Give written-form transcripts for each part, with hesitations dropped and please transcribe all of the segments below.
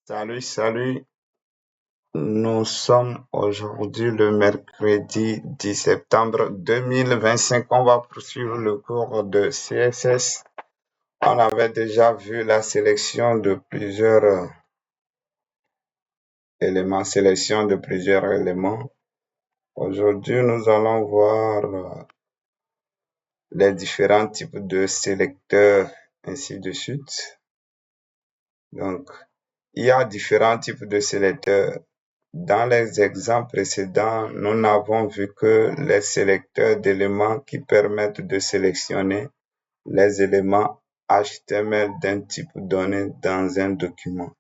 Salut, salut. Nous sommes aujourd'hui le mercredi 10 septembre 2025. On va poursuivre le cours de CSS. On avait déjà vu la sélection de plusieurs éléments. Aujourd'hui, nous allons voir les différents types de sélecteurs, ainsi de suite. Donc, il y a différents types de sélecteurs. Dans les exemples précédents, nous n'avons vu que les sélecteurs d'éléments qui permettent de sélectionner les éléments HTML d'un type donné dans un document.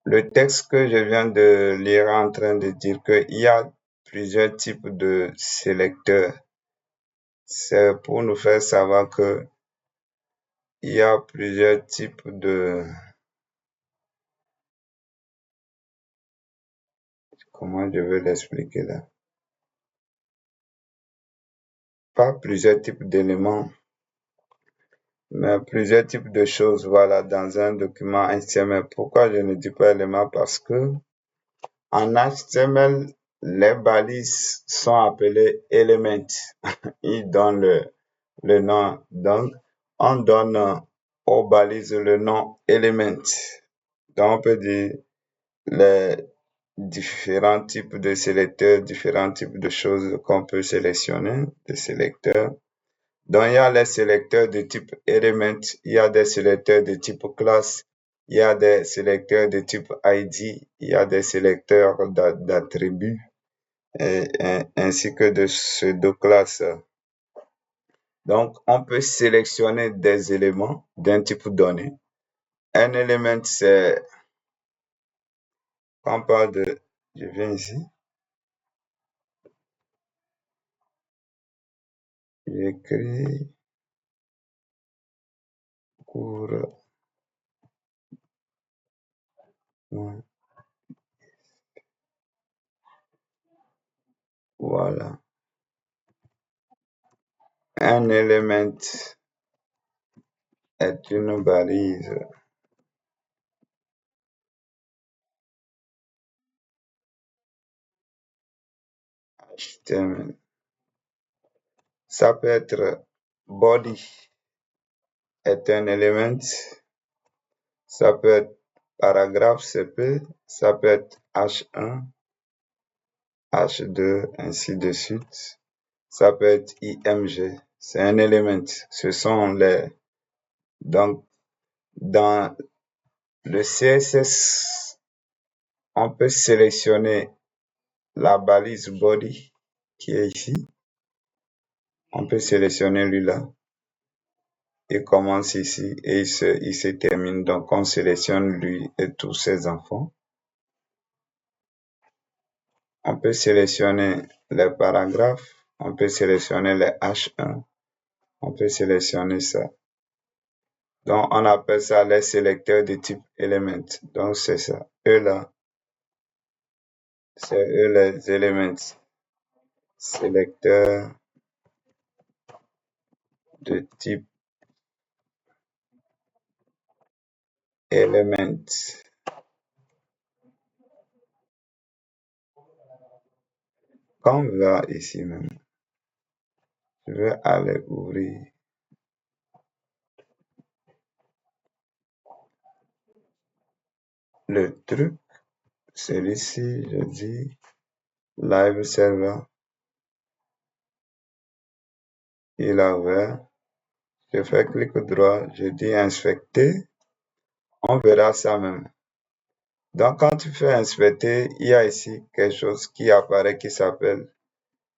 Le texte que je viens de lire est en train de dire qu'il y a plusieurs types de sélecteurs. C'est pour nous faire savoir que il y a plusieurs types de... Comment je vais l'expliquer là? Pas plusieurs types d'éléments, mais plusieurs types de choses, voilà, dans un document HTML. Pourquoi je ne dis pas élément? Parce que en HTML, les balises sont appelées elements. Ils donnent le nom. Donc, on donne aux balises le nom element. Donc, on peut dire les différents types de sélecteurs, différents types de choses qu'on peut sélectionner, des sélecteurs. Donc, il y a les sélecteurs de type element, il y a des sélecteurs de type classe, il y a des sélecteurs de type ID, il y a des sélecteurs d'attributs, ainsi que de pseudo-classes. Donc, on peut sélectionner des éléments d'un type donné. Un élément, c'est, quand on parle de, je viens ici, j'écris cours, voilà. Un élément est une balise HTML. Ça peut être body est un élément, ça peut être paragraphe CP, ça peut être H1, H2, ainsi de suite. Ça peut être IMG, c'est un élément. Ce sont les... Donc, dans le CSS, on peut sélectionner la balise body qui est ici. On peut sélectionner lui-là. Il commence ici et il se termine. Donc, on sélectionne lui et tous ses enfants. On peut sélectionner les paragraphes. On peut sélectionner les H1. On peut sélectionner ça. Donc, on appelle ça les sélecteurs de type element. Donc, c'est ça. Eux là, c'est eux les éléments. Sélecteurs de type element. Quand on va ici même, je vais aller ouvrir le truc. Celui-ci, je dis live server. Il a ouvert. Je fais clic droit, je dis inspecter. On verra ça même. Donc, quand tu fais inspecter, il y a ici quelque chose qui apparaît qui s'appelle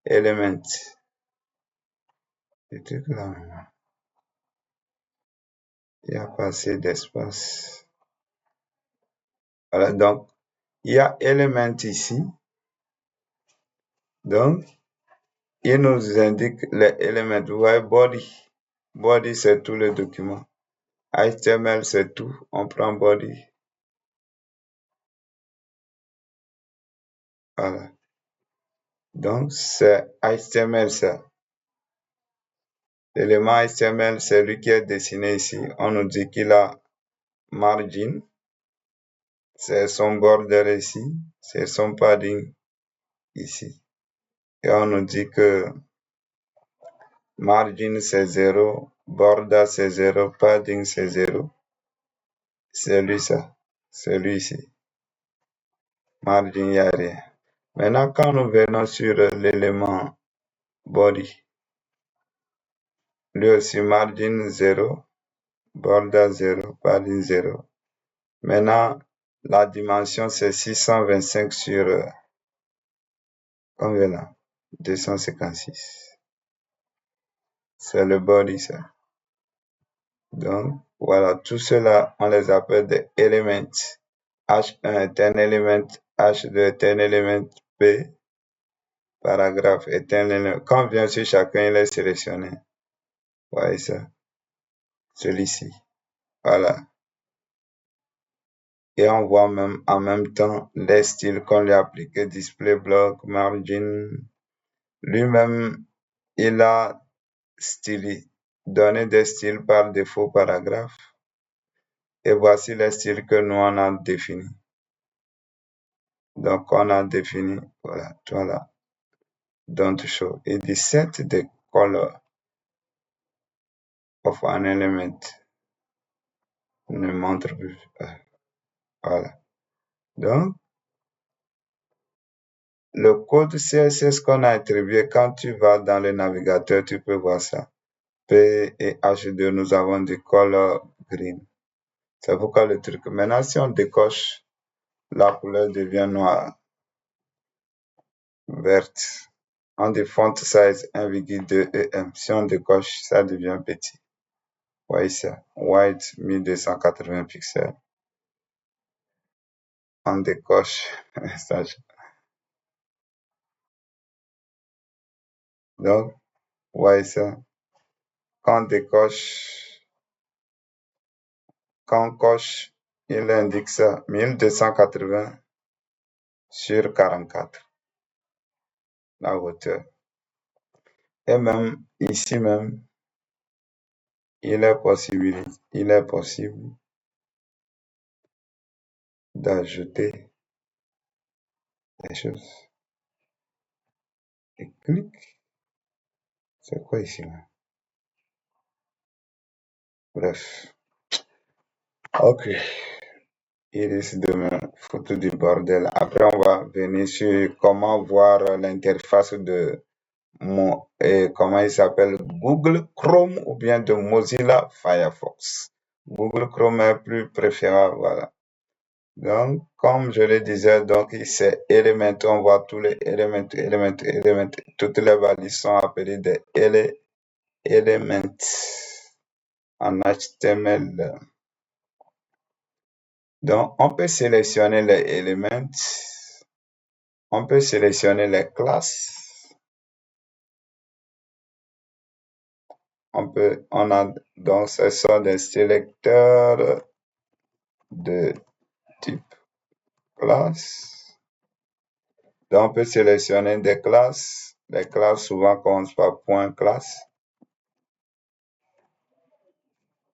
element. Le truc là, il y a pas assez d'espace. Voilà, donc, il y a element ici. Donc, il nous indique les éléments. Vous voyez, body. Body, c'est tout le document. HTML, c'est tout. On prend body. Voilà. Donc, c'est HTML, ça. L'élément HTML, c'est lui qui est dessiné ici. On nous dit qu'il a margin. c'est son border ici, c'est son padding ici. Et on nous dit que margin c'est 0, border c'est 0, padding c'est 0. C'est lui ça, c'est lui ici. Margin, il n'y a rien. Maintenant, quand nous venons sur l'élément body, lui aussi margin 0, border 0, padding 0. Maintenant, la dimension c'est 625 sur combien là? 256. C'est le body ça. Donc, voilà, tout cela, on les appelle des éléments. H1 est un élément, H2 est un élément, P, paragraphe est un élément. Quand bien sûr chacun il est sélectionné, voyez ça, celui-ci, voilà. Et on voit même en même temps les styles qu'on lui a appliqués, display block, margin. Lui-même, il a donné des styles par défaut paragraphe. Et voici les styles que nous on a définis. Donc, on a défini, voilà, don't show. It is set the color of an element. Ne montre plus. Voilà. Donc, le code CSS qu'on a attribué, quand tu vas dans le navigateur, tu peux voir ça. P et H2, nous avons du color green. C'est pourquoi le truc. Maintenant, si on décoche, la couleur devient noire, verte. On dit font size 1,2 EM. Si on décoche, ça devient petit. Voyez ça. White 1280 pixels. On décoche. Donc, voyez ça. Quand on décoche, quand on coche, il indique ça. 1280 sur 44. La hauteur. Et même ici même, il est possible d'ajouter des choses. Et clic. C'est quoi ici là? Bref. Ok. Il risque de me foutre du bordel. Après, on va venir sur comment voir l'interface de comment il s'appelle, Google Chrome ou bien de Mozilla Firefox. Google Chrome est plus préférable, voilà. Donc, comme je le disais, donc, c'est Element, on voit tous les éléments, toutes les balises sont appelées des éléments en HTML. Donc, on peut sélectionner les éléments, on peut sélectionner les classes, donc ce sont des sélecteurs de type classe. Donc, on peut sélectionner des classes. Les classes souvent commencent par point classe.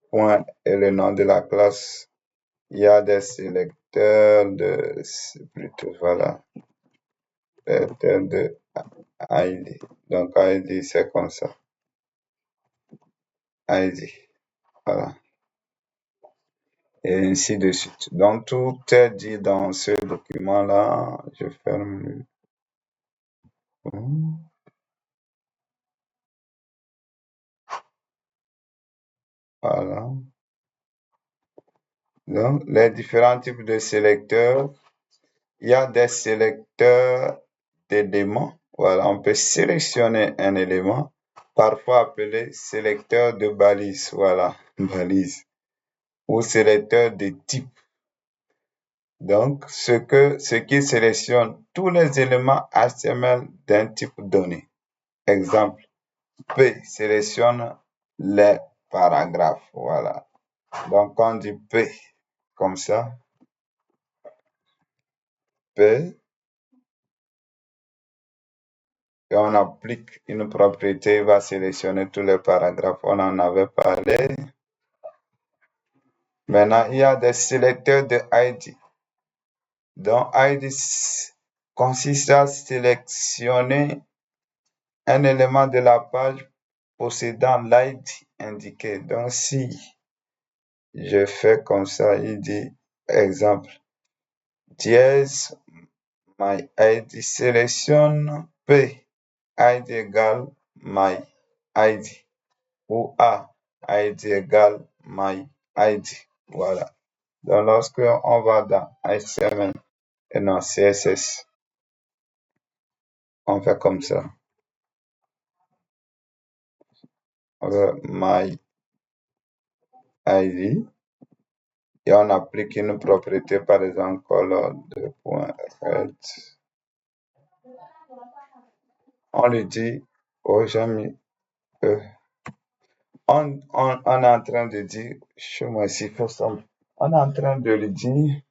Point est le nom de la classe. Il y a des sélecteurs plutôt, voilà, sélecteurs de ID. Donc, ID, c'est comme ça. ID, voilà. Et ainsi de suite. Donc, tout est dit dans ce document-là. Je ferme le... Voilà. Donc, les différents types de sélecteurs. Il y a des sélecteurs d'éléments. Voilà, on peut sélectionner un élément, parfois appelé sélecteur de balise. Voilà, balise. Ou sélecteur de type. Donc, ce qui sélectionne tous les éléments HTML d'un type donné. Exemple, P sélectionne les paragraphes. Voilà. Donc, on dit P comme ça. P. Et on applique une propriété, il va sélectionner tous les paragraphes. On en avait parlé. Maintenant, il y a des sélecteurs de ID. Donc, ID consiste à sélectionner un élément de la page possédant l'ID indiqué. Donc, si je fais comme ça, il dit, exemple, dièse, my ID, sélectionne P, ID égale my ID, ou A, ID égale my ID. Voilà. Donc, lorsque on va dans HTML et dans CSS, on fait comme ça. On fait my ID et on applique une propriété, par exemple, color de point red. On lui dit, oh, j'ai mis E. On est en train de dire, chez moi ici, on est en train de lui dire,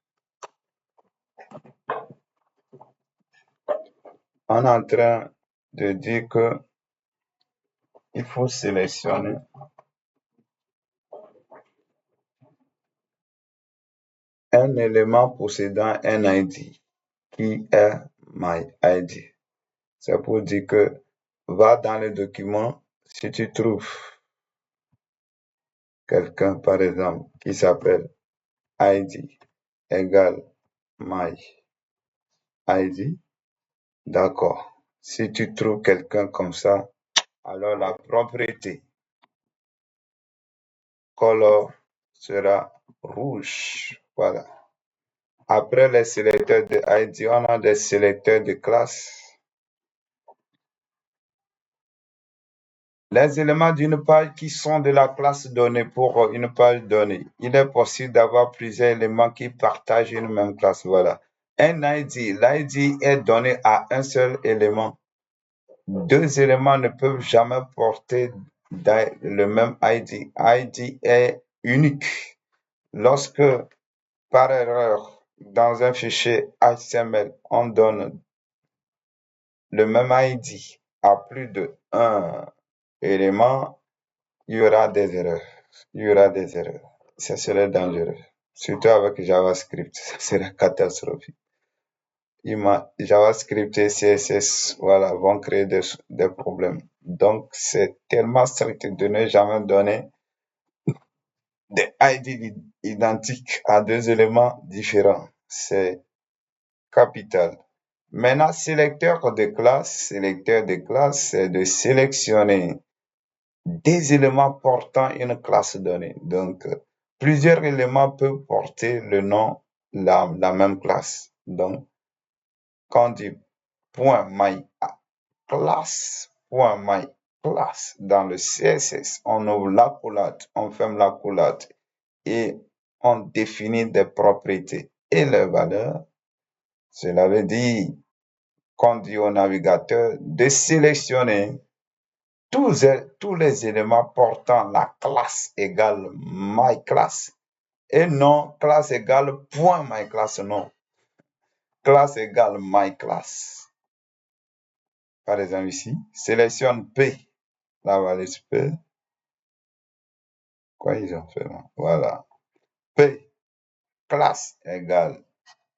on est en train de dire que il faut sélectionner un élément possédant un ID qui est my ID. C'est pour dire que va dans le document, si tu trouves quelqu'un, par exemple, qui s'appelle ID égale my ID, d'accord. Si tu trouves quelqu'un comme ça, alors la propriété color sera rouge. Voilà. Après les sélecteurs de ID, on a des sélecteurs de classe. Les éléments d'une page qui sont de la classe donnée pour une page donnée. Il est possible d'avoir plusieurs éléments qui partagent une même classe. Voilà. Un ID, l'ID est donné à un seul élément. Deux éléments ne peuvent jamais porter le même ID. ID est unique. Lorsque, par erreur, dans un fichier HTML, on donne le même ID à plus de un élément, il y aura des erreurs. Il y aura des erreurs. Ça serait dangereux. Surtout avec JavaScript, ça serait catastrophique. JavaScript et CSS, voilà, vont créer des problèmes. Donc, c'est tellement strict de ne jamais donner des ID identiques à deux éléments différents. C'est capital. Maintenant, sélecteur de classe, c'est de sélectionner des éléments portant une classe donnée. Donc, plusieurs éléments peuvent porter le nom, la même classe. Donc, quand on dit point my class, point my class dans le CSS, on ouvre l'accolade, on ferme l'accolade et on définit des propriétés et les valeurs. Cela veut dire qu'on dit au navigateur de sélectionner tous les éléments portant la classe égale my class et non classe égale point my class, non. Classe égale my class. Par exemple ici, sélectionne P, la valise P. Quoi ils ont fait là? Voilà. P, classe égale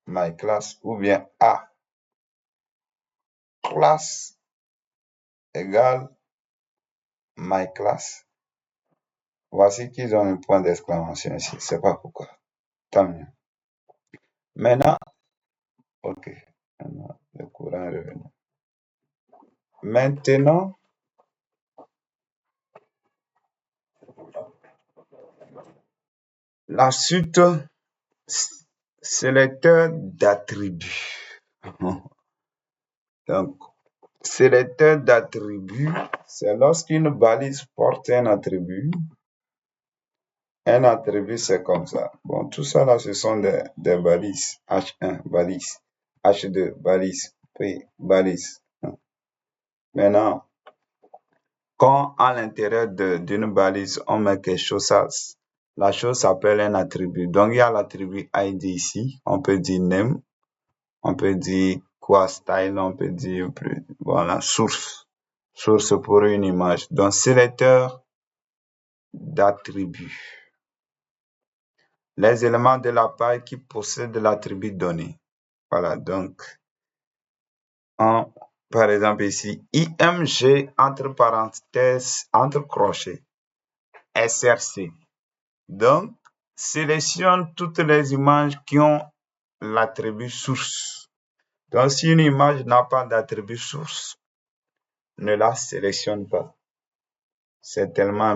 my class ou bien A, classe égale my class. Voici qu'ils ont un point d'exclamation ici. C'est pas pourquoi. Tant mieux. Maintenant, ok. Maintenant, le courant est revenu. Maintenant, la suite sélecteur d'attributs. Donc, sélecteur d'attributs, c'est lorsqu'une balise porte un attribut. Un attribut, c'est comme ça. Bon, tout ça là, ce sont des balises. H1, balise. H2, balise. P, balise. Maintenant, quand à l'intérieur d'une balise, on met quelque chose, la chose s'appelle un attribut. Donc, il y a l'attribut ID ici. On peut dire name. On peut dire quoi style. On peut dire, voilà, source. Source pour une image. Donc, sélecteur d'attributs. Les éléments de la page qui possèdent l'attribut donné. Voilà, donc, par exemple ici, IMG entre parenthèses, entre crochets, SRC. Donc, sélectionne toutes les images qui ont l'attribut source. Donc, si une image n'a pas d'attribut source, ne la sélectionne pas. C'est tellement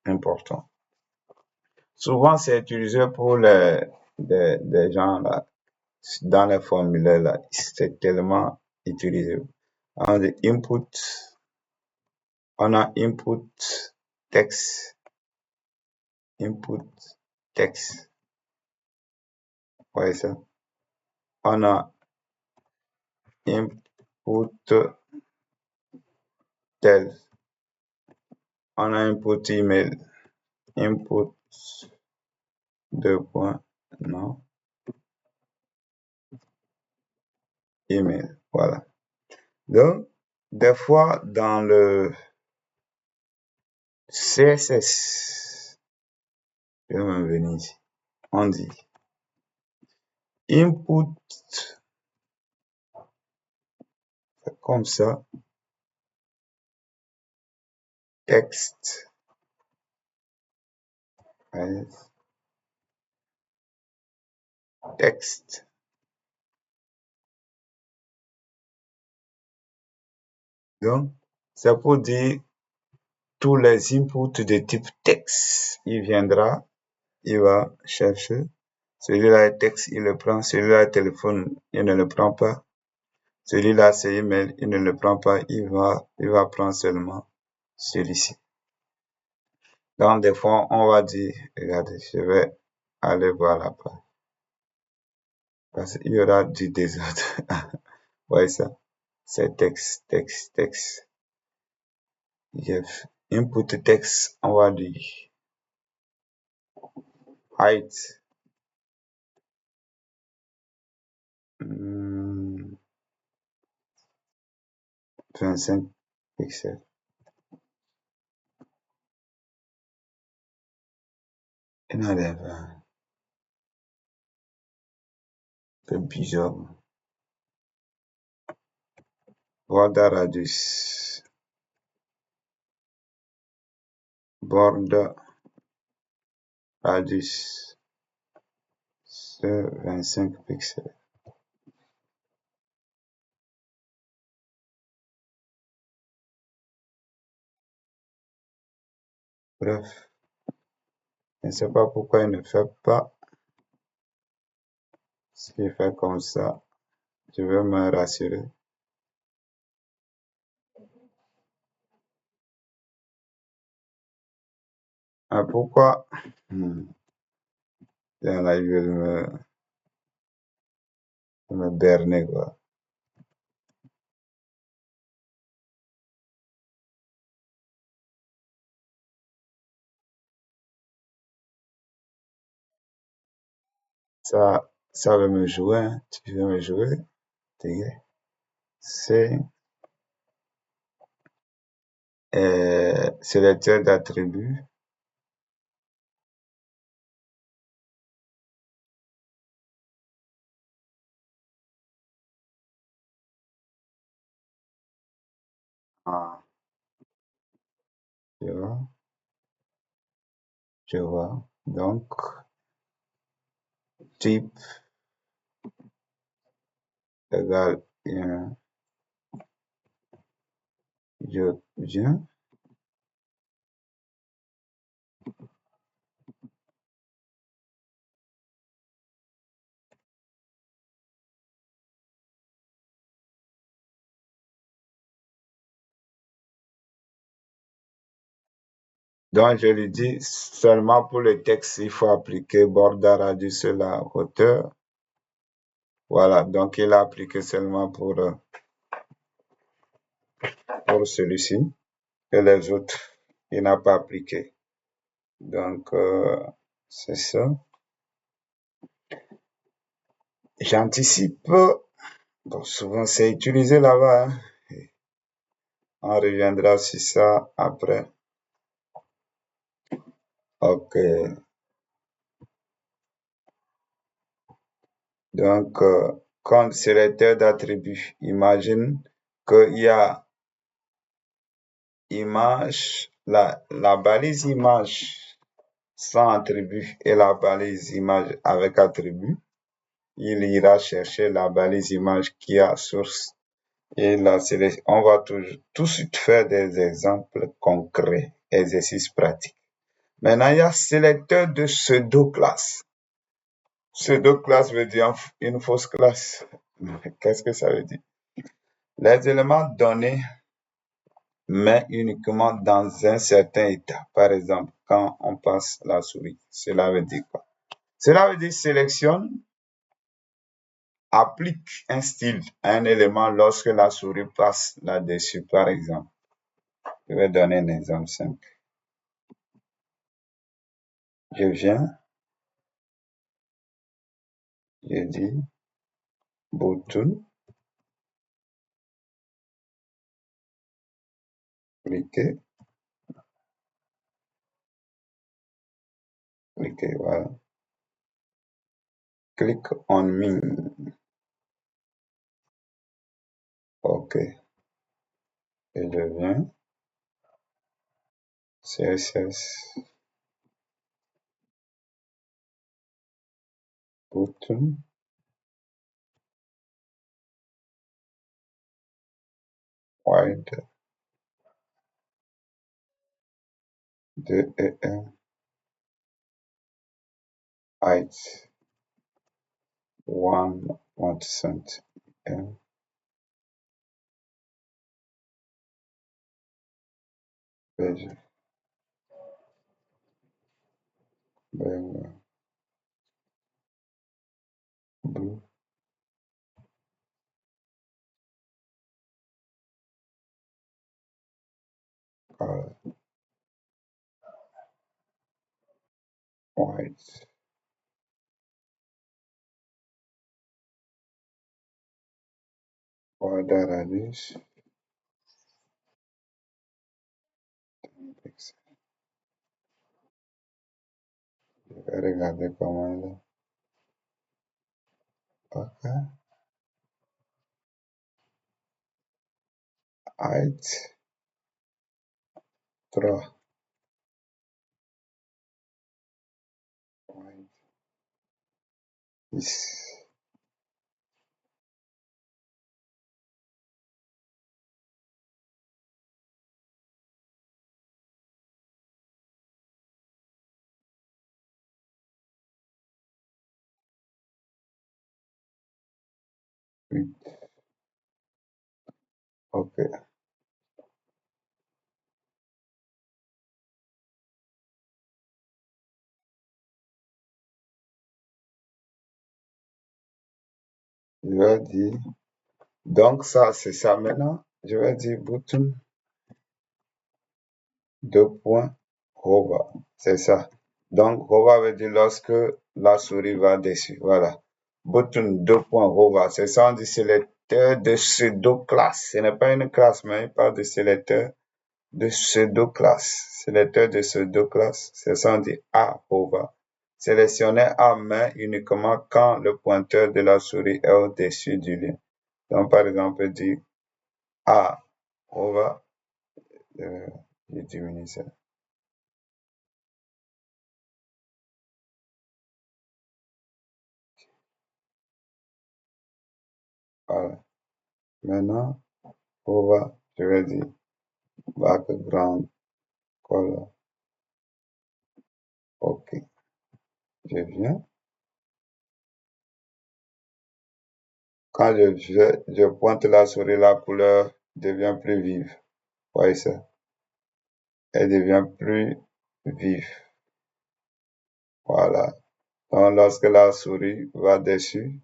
important. Souvent, c'est utilisé pour des gens là, dans les formulaires là. C'est tellement utilisé. On a input, on a input text, input text. Ouais, ça. On a input tel. On a input email. Input deux points. Non. Email. Voilà. Donc, des fois, dans le CSS, je vais me venir ici. On dit input, comme ça, texte. Texte. Donc, c'est pour dire tous les inputs de type texte. Il viendra, il va chercher. Celui-là est texte, il le prend. Celui-là est téléphone, il ne le prend pas. Celui-là, c'est email, il ne le prend pas. Il va prendre seulement celui-ci. Donc, des fois, on va dire, regardez, je vais aller voir la page. Parce qu'il y aura du désordre. Ouais, ça. C'est texte, texte, texte. Yes. Input text, on va dire height. 25 pixels. Il n'enlève pas. C'est bizarre. Border radius. Border radius. C'est 25 pixels. Bref. Je ne sais pas pourquoi il ne fait pas ce qu'il fait comme ça. Je vais me rassurer. Ah, pourquoi? Là, il veut me berner, quoi. Ça veut me jouer, hein. Tu veux me jouer? C'est sélecteur d'attributs. Ah, tu vois, je vois. Donc, type égale je viens. Donc, je lui dis seulement pour le texte, il faut appliquer border radius sur la hauteur. Voilà, donc il a appliqué seulement pour celui-ci. Et les autres, il n'a pas appliqué. Donc, c'est ça. J'anticipe. Bon, souvent, c'est utilisé là-bas, hein. On reviendra sur ça après. Ok. Donc, comme sélecteur d'attributs. Imagine qu'il y a image, la balise image sans attribut et la balise image avec attribut. Il ira chercher la balise image qui a source et la sélection. On va tout de suite faire des exemples concrets, exercices pratiques. Maintenant, il y a sélecteur de pseudo-classe. Pseudo-classe veut dire une fausse classe. Qu'est-ce que ça veut dire? Les éléments donnés, mais uniquement dans un certain état. Par exemple, quand on passe la souris, cela veut dire quoi? Cela veut dire sélectionne, applique un style à un élément lorsque la souris passe là-dessus. Par exemple, je vais donner un exemple simple. Je viens, je dis bouton, cliquez, cliquez, voilà. Click on me. OK. Et je viens, CSS, bouton, wide, 2 et 1, height, 1%, page, blue, color, white, border radius, pixel. Je vais regarder comment il est. OK. Height, 3. White, 10. OK. Je vais dire, donc ça, c'est ça maintenant. Je vais dire bouton, 2 points, hover. C'est ça. Donc, hover veut dire lorsque la souris va dessus. Voilà. Button, 2 points, hover. C'est ça, on dit sélecteur de pseudo-classe. Ce n'est pas une classe, mais il parle de sélecteur de pseudo-classe. Sélecteur de pseudo-classe. C'est ça, on dit A, hover. Sélectionner à main uniquement quand le pointeur de la souris est au-dessus du lien. Donc, par exemple, dire A, hover. Je diminue ça. Voilà. Maintenant, over, je vais dire background color. OK. Je viens. Quand je pointe la souris, la couleur devient plus vive. Voyez ça? Elle devient plus vive. Voilà. Donc, lorsque la souris va dessus,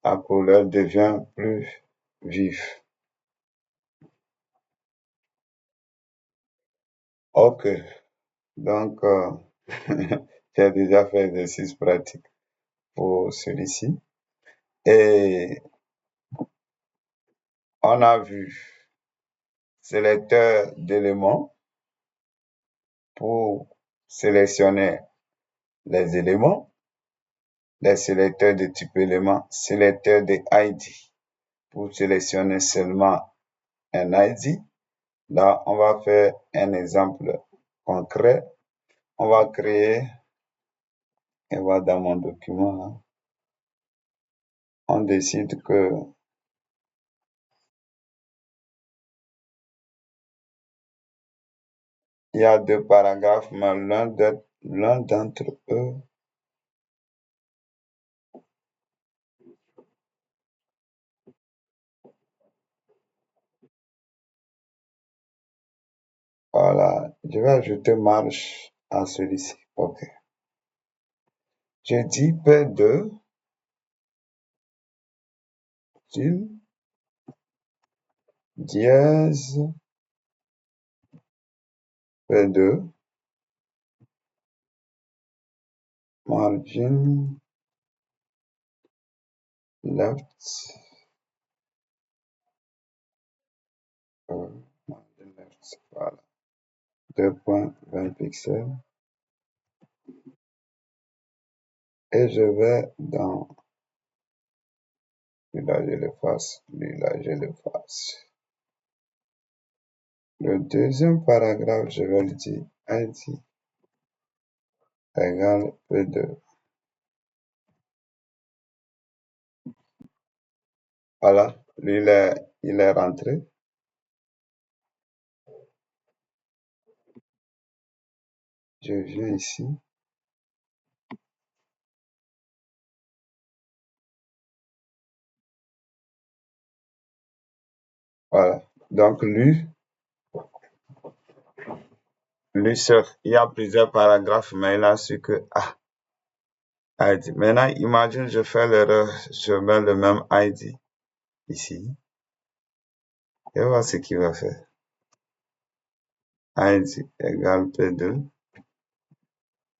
la couleur devient plus vive. OK. Donc, j'ai déjà fait l'exercice pratique pour celui-ci. Et on a vu sélecteur d'éléments pour sélectionner les éléments, les sélecteurs de type élément, sélecteur de ID pour sélectionner seulement un ID. Là, on va faire un exemple concret. On va créer, et voilà dans mon document, là, on décide que il y a deux paragraphes, mais l'un d'entre eux, voilà, je vais ajouter marge à celui-ci. OK. Je dis P2, dièse P2, margin left, margin left, voilà, 2.20 pixels. Et je vais dans, là je l'efface, là je l'efface. Le deuxième paragraphe, je vais le dire ID égale P2. Voilà, lui il est rentré. Je viens ici. Voilà. Donc lui seul, il y a plusieurs paragraphes, mais il a su que ID. Maintenant, imagine, je fais l'erreur, je mets le même ID ici. Et voilà ce qu'il va faire. ID égale P2.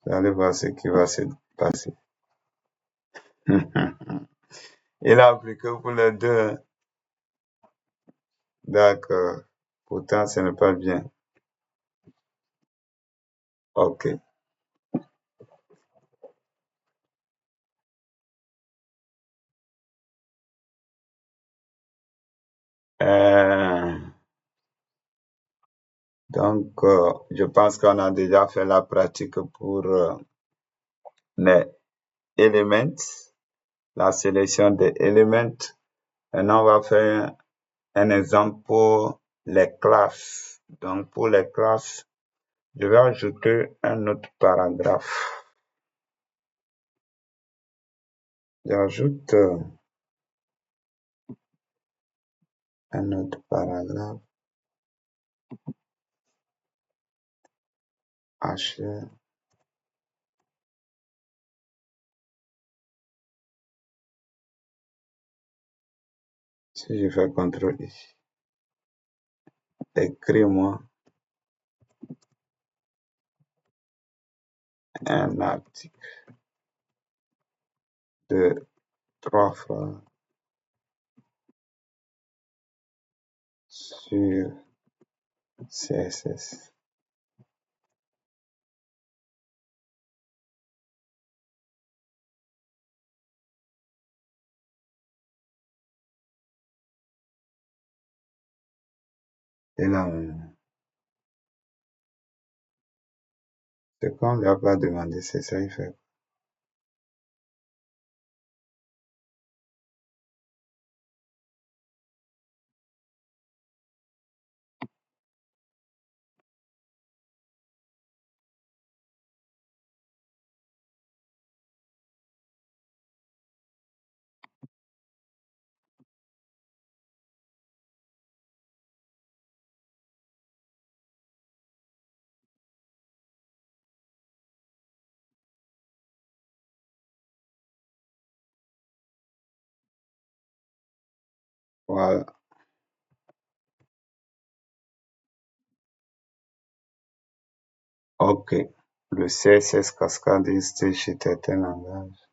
Vous allez voir ce qui va se passer. Il a appliqué pour les deux. D'accord. Pourtant, ce n'est pas bien. OK. Euh, donc, je pense qu'on a déjà fait la pratique pour les elements, la sélection des éléments. Maintenant, on va faire un exemple pour les classes. Donc, pour les classes, je vais ajouter un autre paragraphe. J'ajoute un autre paragraphe. H. Si je fais CTRL I, écris-moi un article de 3 fois sur CSS. Et là, ce qu'on ne lui a pas demandé, c'est ça, il fait. Voilà. OK. Le CSS cascade est chez certains langages.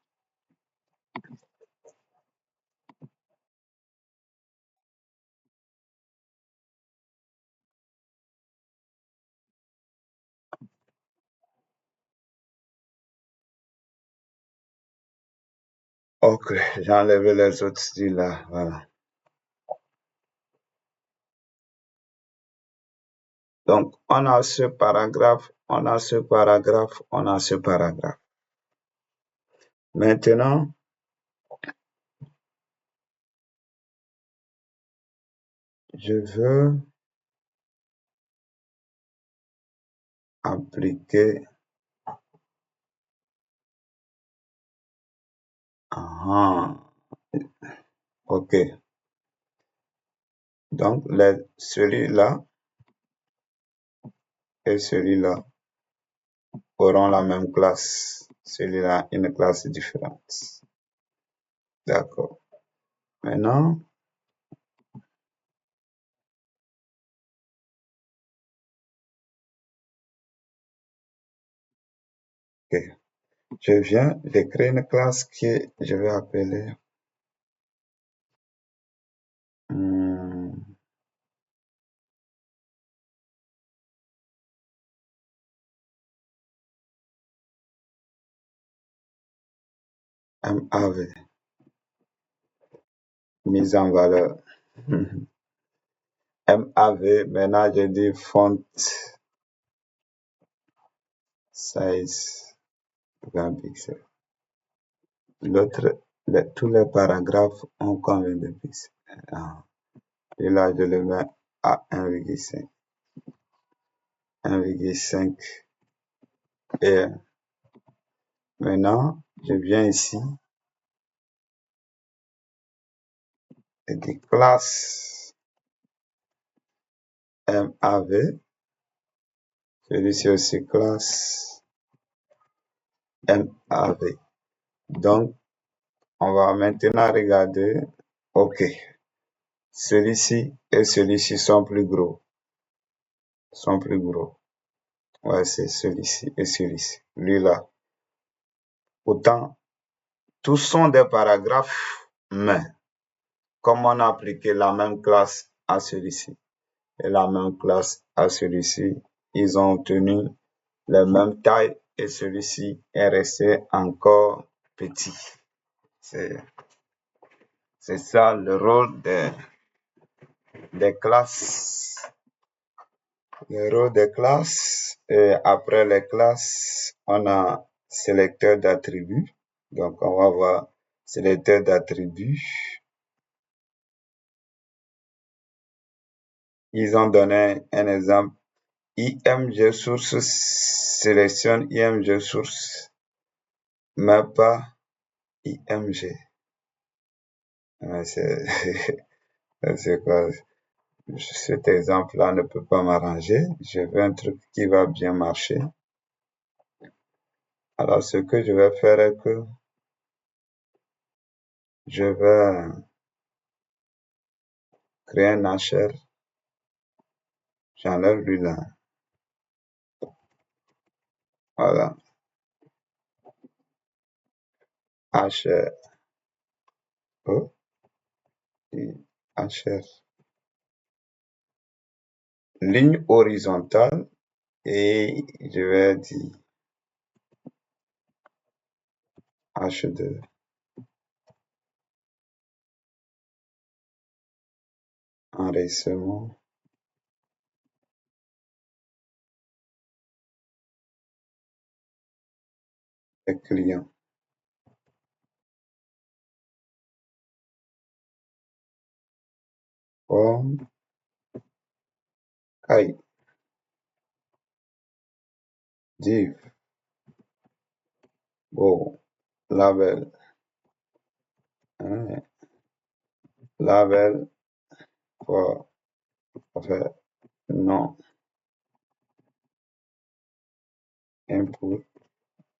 Ok, j'ai enlevé les autres styles là, voilà. Donc, on a ce paragraphe, on a ce paragraphe, on a ce paragraphe. Maintenant, je veux appliquer. Ah, ok. Donc, celui-là et celui-là auront la même classe. Celui-là, une classe différente. D'accord. Maintenant, ok. Je viens de créer une classe que je vais appeler MAV, mise en valeur. MAV, maintenant je dis font size 20 pixels. L'autre, tous les paragraphes ont combien de pixels? Ah. Et là, je le mets à 1,5. 1,5. Et maintenant, je viens ici et dis classe MAV. Celui-ci aussi classe MAV. Donc, on va maintenant regarder. OK. Celui-ci et celui-ci sont plus gros. Sont plus gros. Ouais, c'est celui-ci et celui-ci. Lui-là. Autant, tous sont des paragraphes, mais comme on a appliqué la même classe à celui-ci et la même classe à celui-ci, ils ont obtenu la même taille et celui-ci est resté encore petit. C'est ça le rôle des classes. Le rôle des classes. Et après les classes, on a sélecteur d'attributs. Donc, on va voir sélecteur d'attributs. Ils ont donné un exemple. IMG source sélectionne IMG source, mais pas IMG. C'est quoi? Cet exemple-là ne peut pas m'arranger. Je veux un truc qui va bien marcher. Alors, ce que je vais faire est que je vais créer un HR. J'enlève lui là. Voilà. HR. Oh, HR. Ligne horizontale. Et je vais dire H2. Enregistrement des clients. Forme. Aïe. Div. Bon. Label. Hein. Label. Pour faire non. Input.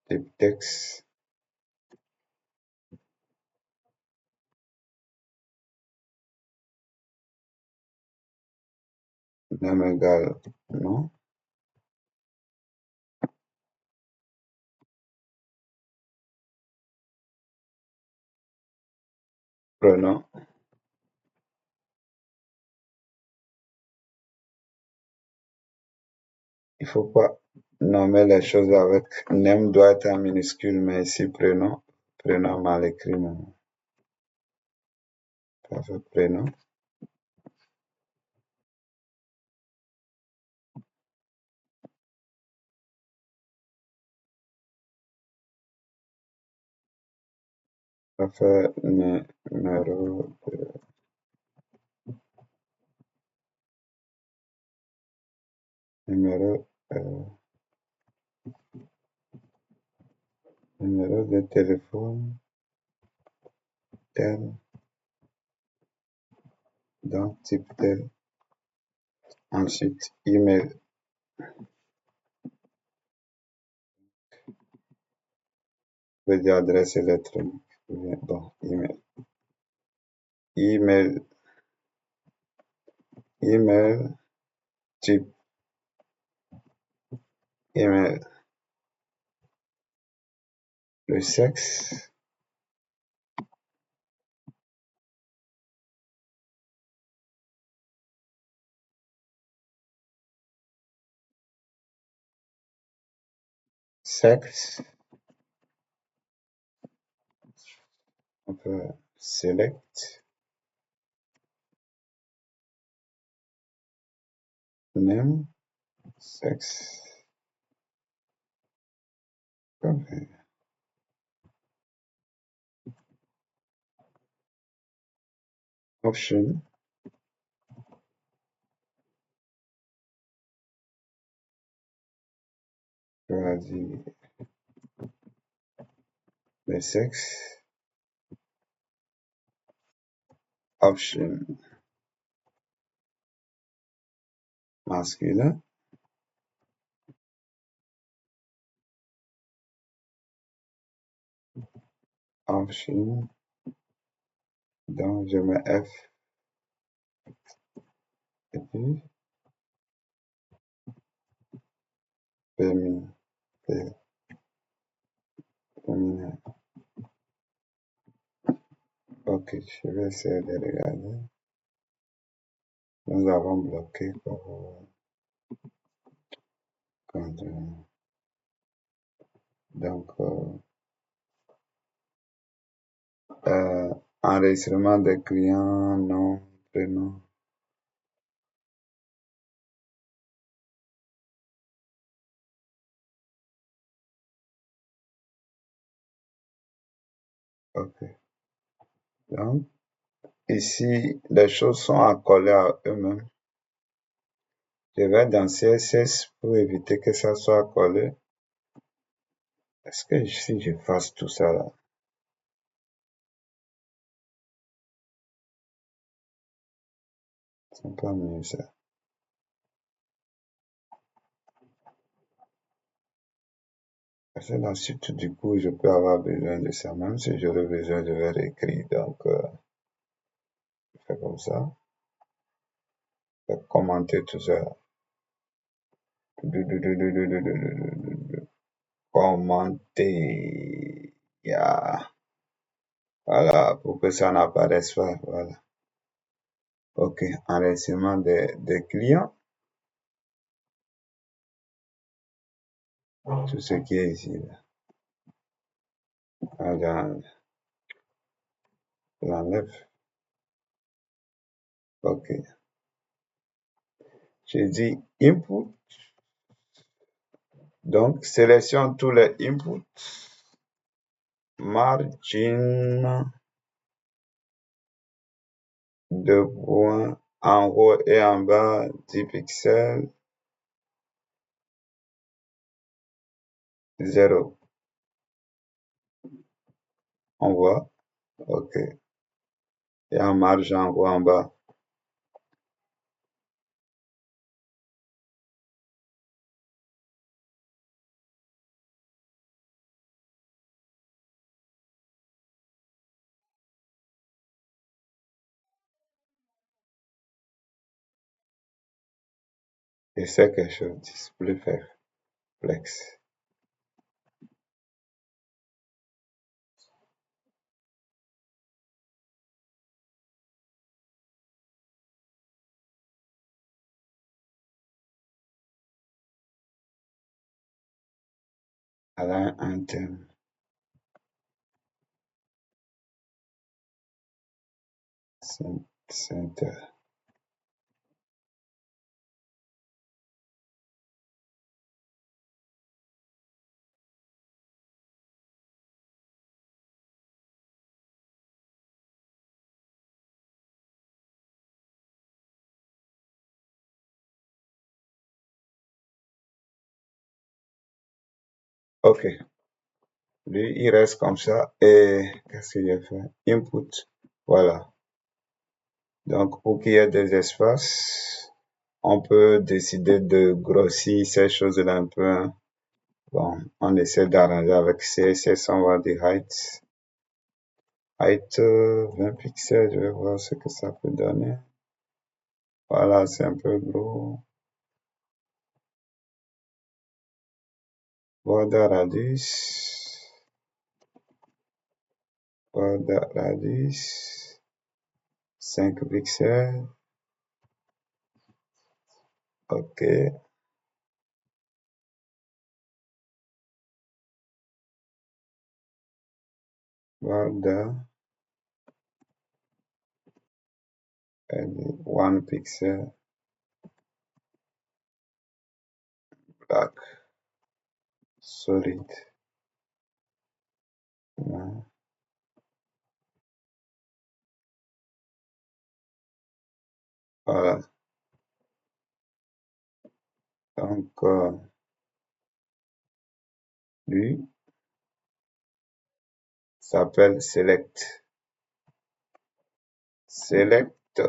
Type texte. Name égale non. Prénom. Il faut pas nommer les choses avec name doit être en minuscule, mais ici prénom Prénom mal écrit, non. Parfait prénom. Parfait numéro de numéro, numéro de téléphone tel, donc type tel. Ensuite, email. Je veux dire adresse électronique. Bon, email. Email, email, type email. Le sexe, sexe, on peut select, name, sexe, parfait. Option, choisir le sexe, option, masculin, option, donc je mets F, et puis féminin, féminin. Ok, je vais essayer de regarder. Nous avons bloqué pour donc enregistrement des clients, nom, prénom. Ok. Donc, ici, les choses sont accolées à eux-mêmes. Je vais dans CSS pour éviter que ça soit collé. Est-ce que si je fasse tout ça là, c'est pas mieux ça. Parce que la suite du coup, je peux avoir besoin de ça. Même si j'aurais besoin, je vais réécrire. Donc, je fais comme ça. Je vais commenter tout ça. Commenter. Yeah. Voilà, pour que ça n'apparaisse pas. Voilà. Ok, enregistrement des clients. Tout ce qui est ici. Là. Voilà, j'enlève. Ok. J'ai dit input. Donc, sélectionne tous les inputs. Margin de points en haut et en bas 10 pixels 0. On voit. Ok. Et en marge en haut en bas. Et c'est quelque chose. Display flex. Alors, un thème. Center. Ok, lui, il reste comme ça. Et qu'est-ce que j'ai fait? Input. Voilà. Donc, pour qu'il y ait des espaces, on peut décider de grossir ces choses-là un peu, hein. Bon, on essaie d'arranger avec CSS, on va dire height. Height 20 pixels, je vais voir ce que ça peut donner. Voilà, c'est un peu gros. Border radius. Border radius. 5 pixels. Ok. Border. 1 pixel. Black. Solid. Voilà. Donc, lui s'appelle select. Select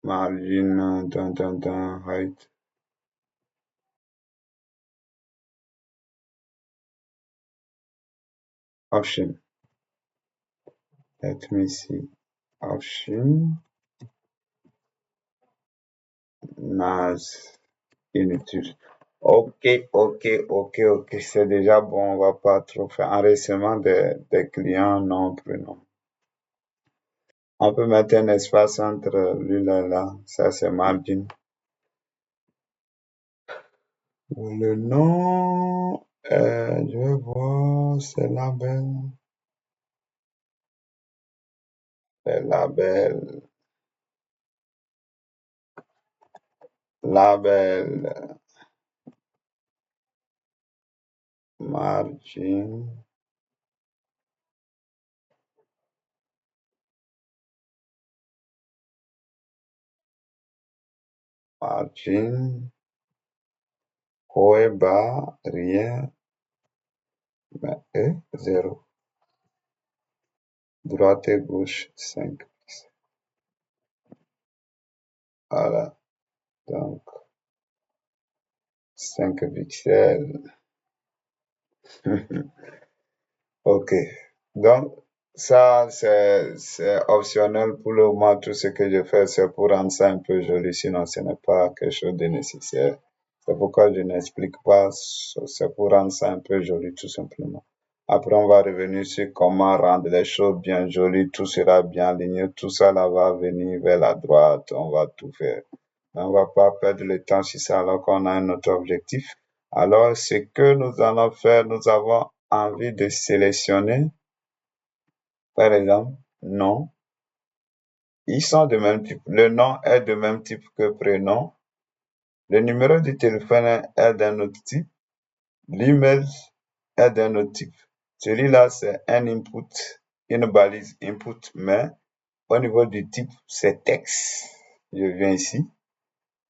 margin, height. Option. Let me see. Option. Nas. Inutile. Ok, ok, ok, ok. C'est déjà bon. On va pas trop faire. Enregistrement des clients, non plus, non. On peut mettre un espace entre lui et là. Ça, c'est margin. Le nom, je vais voir, c'est label. Le label. Label. Margin. Margin. Haut et bas, rien. Et 0. Droite et gauche, 5. Voilà. Donc, 5 pixels. Ok. Donc, ça, c'est optionnel pour le moment. Tout ce que je fais, c'est pour rendre ça un peu joli. Sinon, ce n'est pas quelque chose de nécessaire. C'est pourquoi je n'explique pas. C'est pour rendre ça un peu joli, tout simplement. Après, on va revenir sur comment rendre les choses bien jolies. Tout sera bien aligné. Tout ça, là, va venir vers la droite. On va tout faire. On va pas perdre le temps sur ça alors qu'on a un autre objectif. Alors, ce que nous allons faire, nous avons envie de sélectionner, par exemple, nom. Ils sont de même type. Le nom est de même type que prénom. Le numéro de téléphone est d'un autre type. L'email est d'un autre type. Celui-là, c'est un input, une balise input, mais au niveau du type, c'est texte. Je viens ici.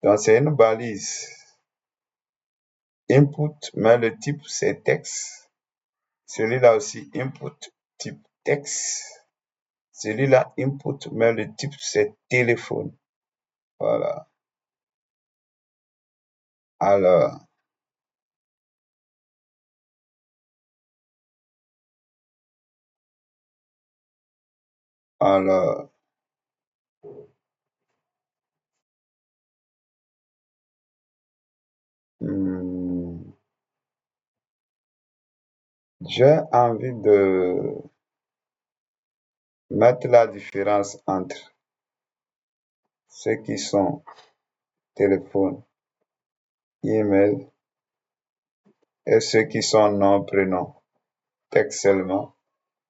Donc, c'est une balise input, mais le type, c'est texte. Celui-là aussi, input, type texte. Celui-là, input, mais le type, c'est téléphone. Voilà. Alors, alors, hmm, j'ai envie de mettre la différence entre ceux qui sont téléphone, email et ceux qui sont nom, prénom, texte seulement,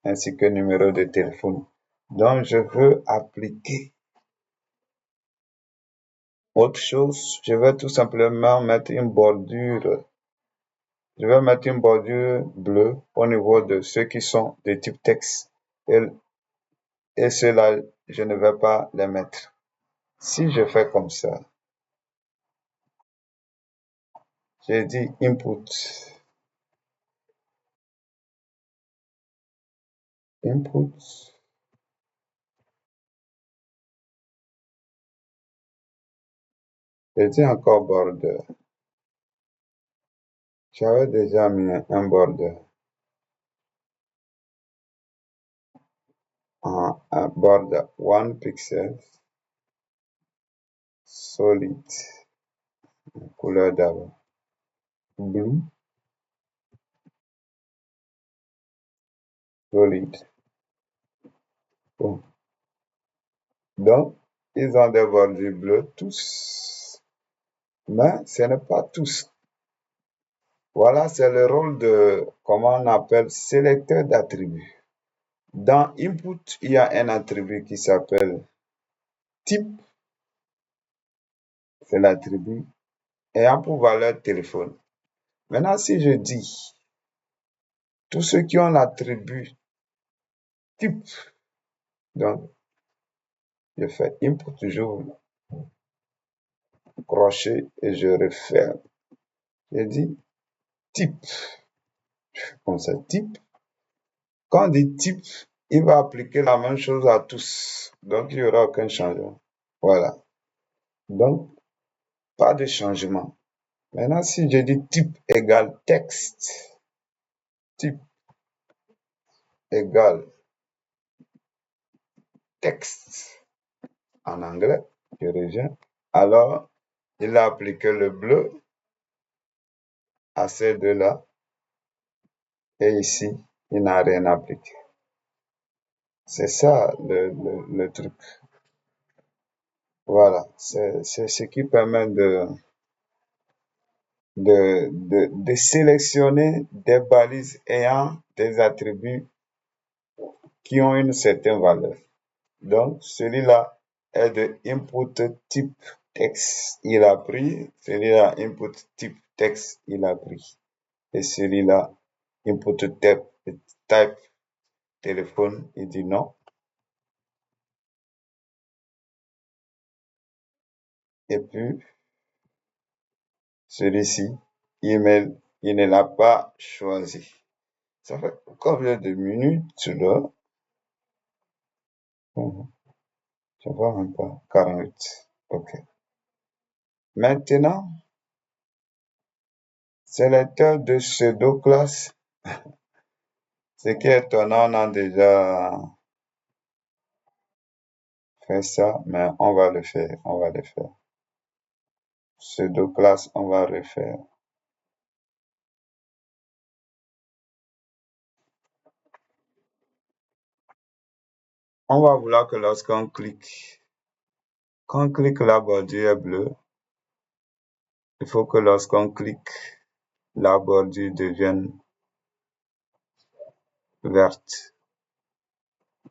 ainsi que numéro de téléphone. Donc, je veux appliquer autre chose. Je vais tout simplement mettre une bordure. Je vais mettre une bordure bleue au niveau de ceux qui sont de type texte. Et ceux-là, je ne vais pas les mettre. Si je fais comme ça, j'ai dit input. Input. J'ai dit encore border. J'avais déjà mis un border. Un border 1 pixel. Solid. Couleur d'abord. Blue. Solid. Bon. Donc, ils ont des bordures bleues tous. Mais ce n'est pas tous. Voilà, c'est le rôle de, comment on appelle, sélecteur d'attributs. Dans input, il y a un attribut qui s'appelle type. C'est l'attribut ayant pour valeur téléphone. Maintenant, si je dis tous ceux qui ont l'attribut type, donc je fais input toujours crochet et je referme. Je dis type. Comme ça, type. Quand on dit type, il va appliquer la même chose à tous. Donc, il n'y aura aucun changement. Voilà. Donc, pas de changement. Maintenant, si je dis type égale texte, type égale texte en anglais, je reviens. Alors, il a appliqué le bleu à ces deux-là. Et ici, il n'a rien appliqué. C'est ça le truc. Voilà, c'est ce qui permet de sélectionner des balises ayant des attributs qui ont une certaine valeur. Donc, celui-là est de input type texte, il a pris. Celui-là, input type texte, il a pris. Et celui-là, input type téléphone, il dit non. Et puis, celui-ci, email, il ne l'a pas choisi. Ça fait combien de minutes là? Je vois même pas. 48. OK. Maintenant, sélecteur de pseudo-classe. Ce qui est étonnant, on a déjà fait ça, mais on va le faire. On va le faire. Pseudo-classe, on va refaire. On va vouloir que lorsqu'on clique, quand on clique la bordure est bleue, il faut que lorsqu'on clique, la bordure devienne verte.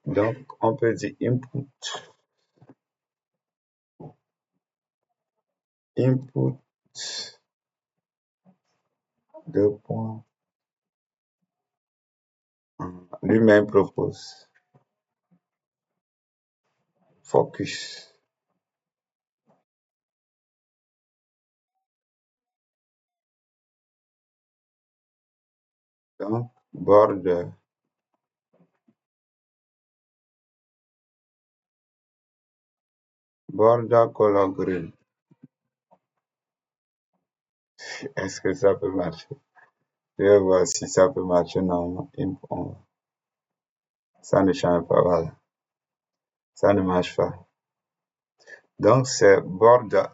Donc, on peut dire input, input, deux points. Lui-même propose focus. Donc, border, border color green. Est-ce que ça peut marcher? Je vais voir si ça peut marcher normalement. Ça ne change pas, voilà. Ça ne marche pas. Donc, c'est border,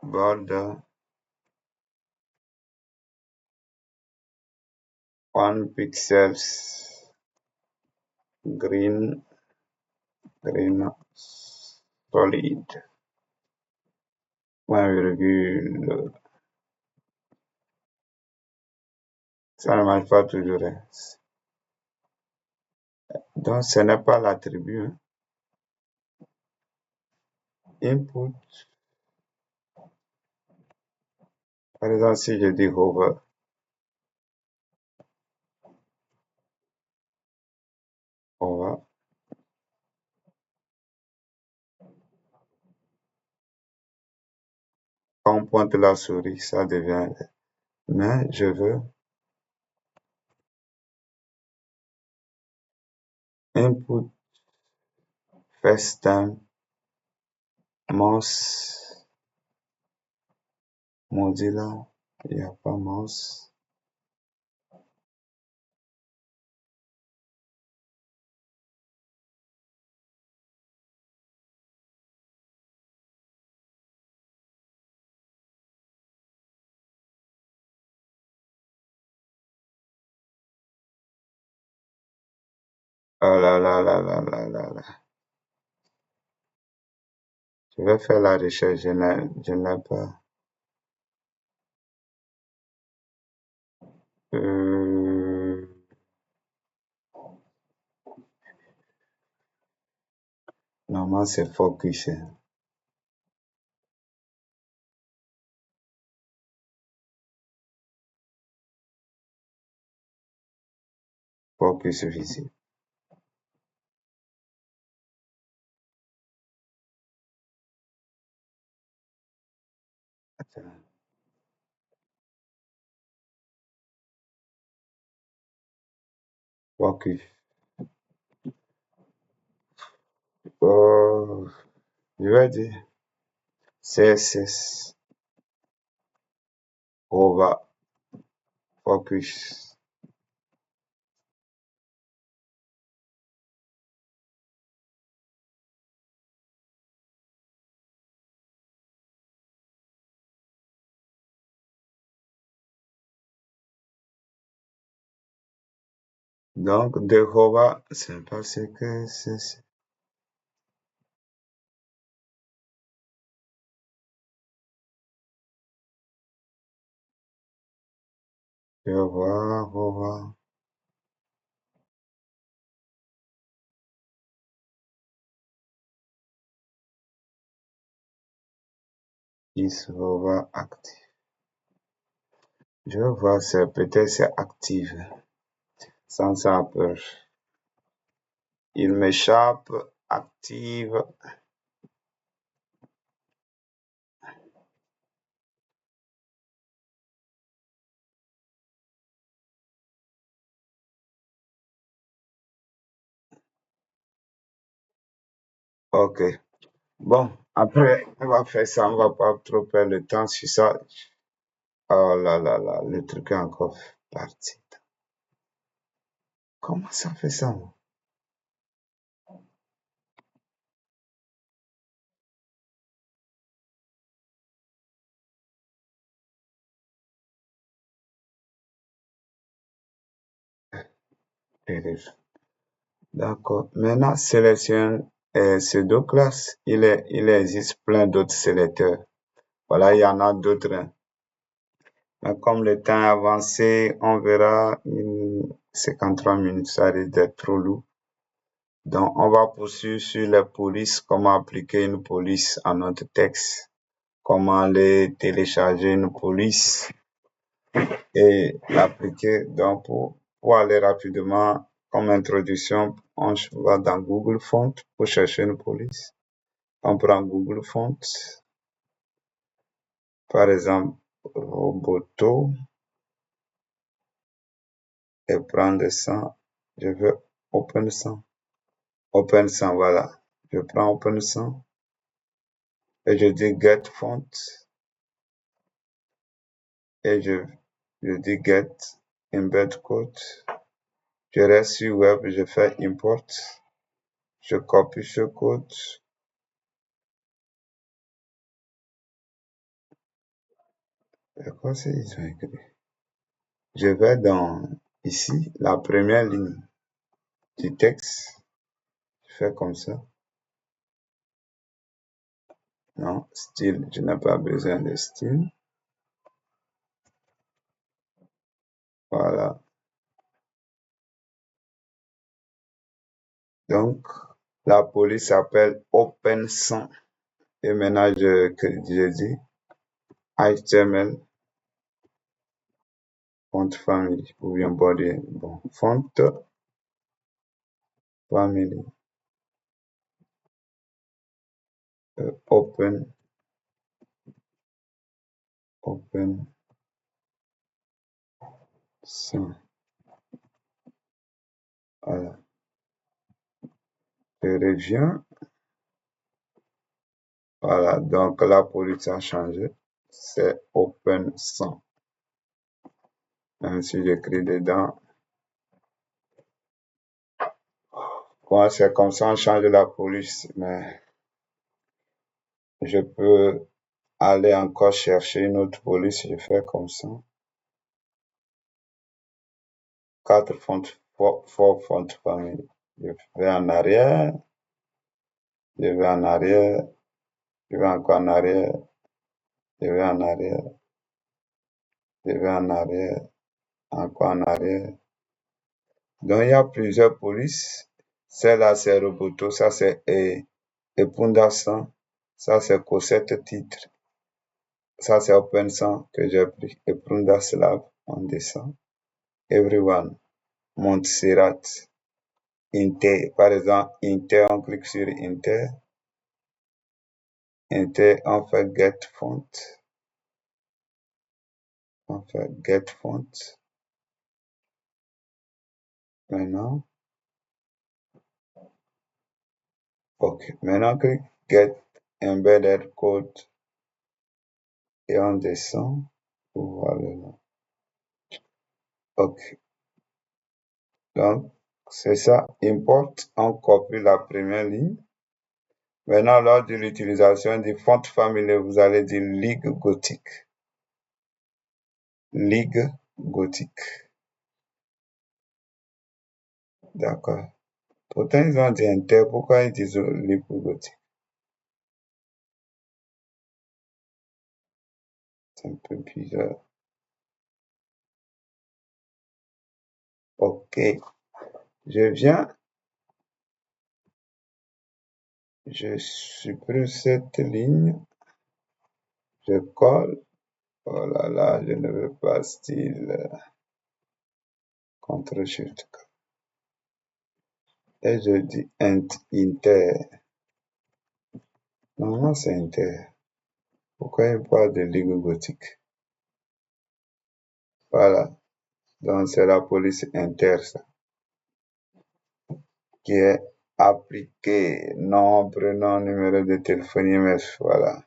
border, 1 pixels, green, green, solid, point virgule, Ça ne marche pas toujours, hein. Donc, ce n'est pas l'attribut, hein. Input, par exemple, si je dis hover, hover, quand on pointe la souris, ça devient. Mais je veux input first time mouse Mozilla. Il n'y a pas mouse. Oh là là là là là là là. Je vais faire la recherche, je n'ai pas. Euh, Normalement, c'est focus, hein. Focus visible. Attends, focus. Oh, je vais dire CSS. Over focus. Donc, de hover, c'est parce que c'est. Je vois, hover. Is hover active. Je vois, c'est peut-être c'est active. Sans ça peur. Il m'échappe, active. Ok. Bon, après, on va faire ça, on va pas trop perdre le temps sur ça. Oh là là là, le truc est encore parti. Comment ça fait ça? Terrible. D'accord. Maintenant, sélectionne ces deux classes. Il existe plein d'autres sélecteurs. Voilà, il y en a d'autres, hein. Mais comme le temps est avancé, on verra 53 minutes, ça risque d'être trop lourd. Donc, on va poursuivre sur les polices, comment appliquer une police à notre texte, comment aller télécharger une police et l'appliquer. Donc, pour aller rapidement, comme introduction, on va dans Google Font pour chercher une police. On prend Google Font, par exemple, Roboto, et prendre ça. Je veux Open 100. Open 100, voilà. Je prends Open 100 et je dis Get Font et je dis Get Embed Code. Je reste sur Web, je fais Import. Je copie ce code. Et quoi c'est ils ont écrit? Je vais dans ici, la première ligne du texte. Je fais comme ça. Non, style, je n'ai pas besoin de style. Voilà. Donc, la police s'appelle OpenSen. Et maintenant, je dis HTML, font family, ou bien body, bon, font family, open, open, sans, voilà. Je reviens, voilà, donc la police a changé, c'est open sans. Même si j'écris dedans, bon, c'est comme ça, on change la police, mais je peux aller encore chercher une autre police, je fais comme ça. 4 fonts, 4 fonts famille. Je vais en arrière, je vais en arrière, je vais encore en arrière, je vais en arrière, je vais en arrière, encore en arrière. Donc, il y a plusieurs polices. Celle-là, c'est Roboto, ça c'est Epundasan, ça c'est Cosette Titre, ça c'est OpenSan que j'ai pris. Epundaslav, on descend. Everyone, Montserrat, Inter, par exemple, Inter, on clique sur Inter. Inter, on fait Get Font. On fait Get Font. Maintenant, ok. Maintenant, clique Get Embedded Code et on descend. Voilà. Ok. Donc, c'est ça. Import, on copie la première ligne. Maintenant, lors de l'utilisation du font family, vous allez dire Ligue Gothique. Ligue Gothique. D'accord. Pourtant, ils ont dit Inter. Pourquoi ils disent Ligue Gothique? C'est un peu bizarre. Ok. Je viens, je supprime cette ligne, je colle. Oh là là, je ne veux pas style. Ctrl-Shift. Et je dis Inter. Normalement, c'est Inter. Pourquoi il parle de Ligue Gothique? Voilà. Donc, c'est la police Inter, ça, qui est appliquée. Nom, prénom, numéro de téléphone, voilà.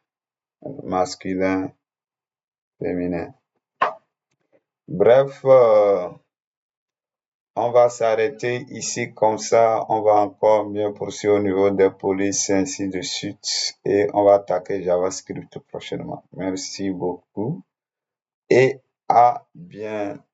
Masculin, féminin. Bref, on va s'arrêter ici comme ça. On va encore mieux poursuivre au niveau des polices, ainsi de suite. Et on va attaquer JavaScript prochainement. Merci beaucoup et à bientôt.